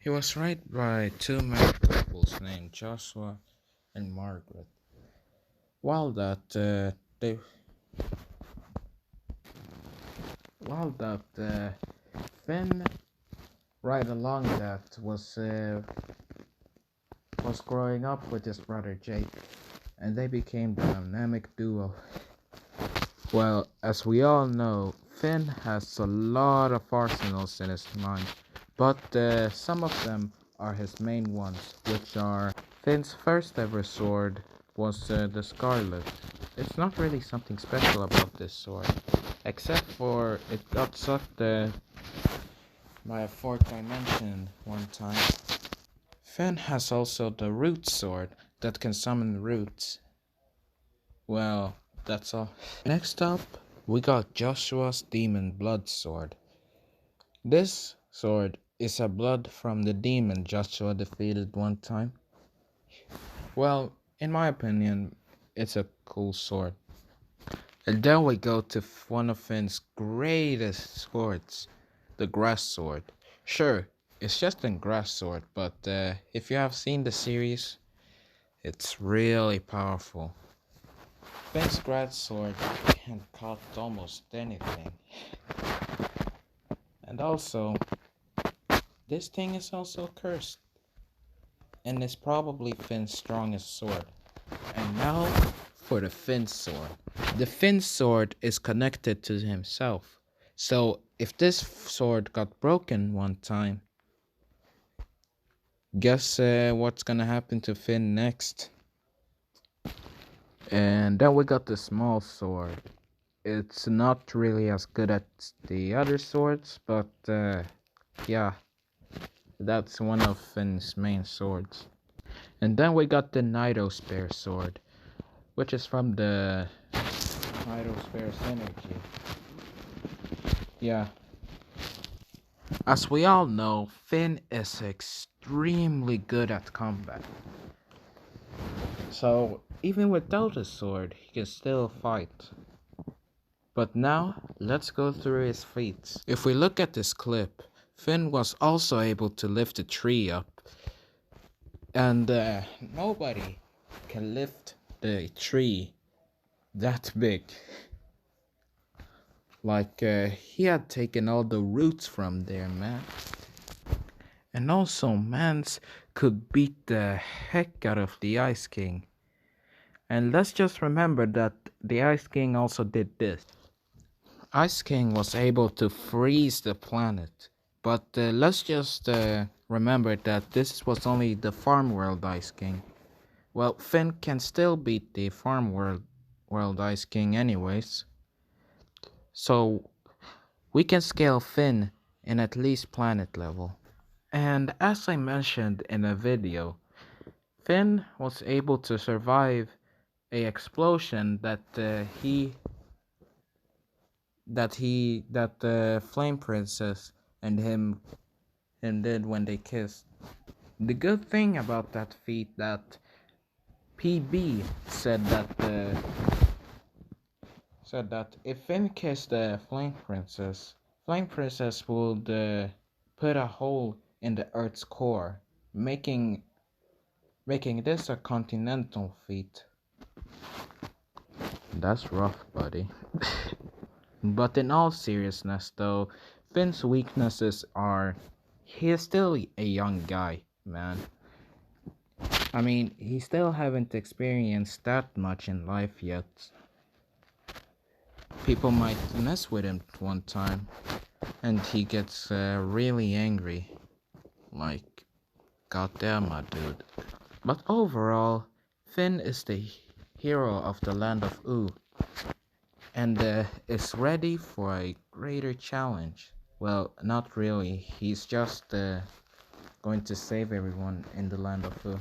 He was raised by two married couples named Joshua and Margaret. While that they while that Finn right along that was growing up with his brother Jake, and they became the dynamic duo. Well, as we all know, Finn has a lot of arsenals in his mind, but some of them are his main ones, which are Finn's first ever sword was the Scarlet. It's not really something special about this sword, except for it got sucked by a fourth dimension one time. Finn has also the Root Sword that can summon roots. Well, that's all. Next up, we got Joshua's Demon Blood Sword. This sword is a blood from the demon Joshua defeated one time. Well, in my opinion, it's a cool sword. And then we go to one of Finn's greatest swords, the Grass Sword. Sure, it's just a grass sword, but if you have seen the series, it's really powerful. Finn's Grass Sword can cut almost anything. And also, this thing is also cursed, and is probably Finn's strongest sword. And now for the Finn sword. The Finn sword is connected to himself. So if this sword got broken one time, guess what's gonna happen to Finn next? And then we got the small sword. It's not really as good as the other swords, but yeah, that's one of Finn's main swords. And then we got the Nightospare sword, which is from the Nightospare synergy. Yeah. As we all know, Finn is extremely good at combat. So, even without a sword, he can still fight. But now, let's go through his feats. If we look at this clip, Finn was also able to lift a tree up. And nobody can lift the tree that big. Like, he had taken all the roots from there, man. And also, Mans could beat the heck out of the Ice King. And let's just remember that the Ice King also did this. Ice King was able to freeze the planet. But let's just remember that this was only the Farm World Ice King. Well, Finn can still beat the Farm World Ice King anyways. So, we can scale Finn in at least planet level. And as I mentioned in a video, Finn was able to survive a explosion that the Flame Princess and him did when they kissed. The good thing about that feat that PB said that if Finn kissed the Flame Princess would put a hole in the Earth's core, making this a continental feat. That's rough, buddy. But in all seriousness, though, Finn's weaknesses are he is still a young guy, man. I mean, he still haven't experienced that much in life yet. People might mess with him one time, and he gets really angry. Like, goddamn, my dude. But overall, Finn is the hero of the land of Oo, and is ready for a greater challenge. Well, not really. He's just going to save everyone in the land of Oo.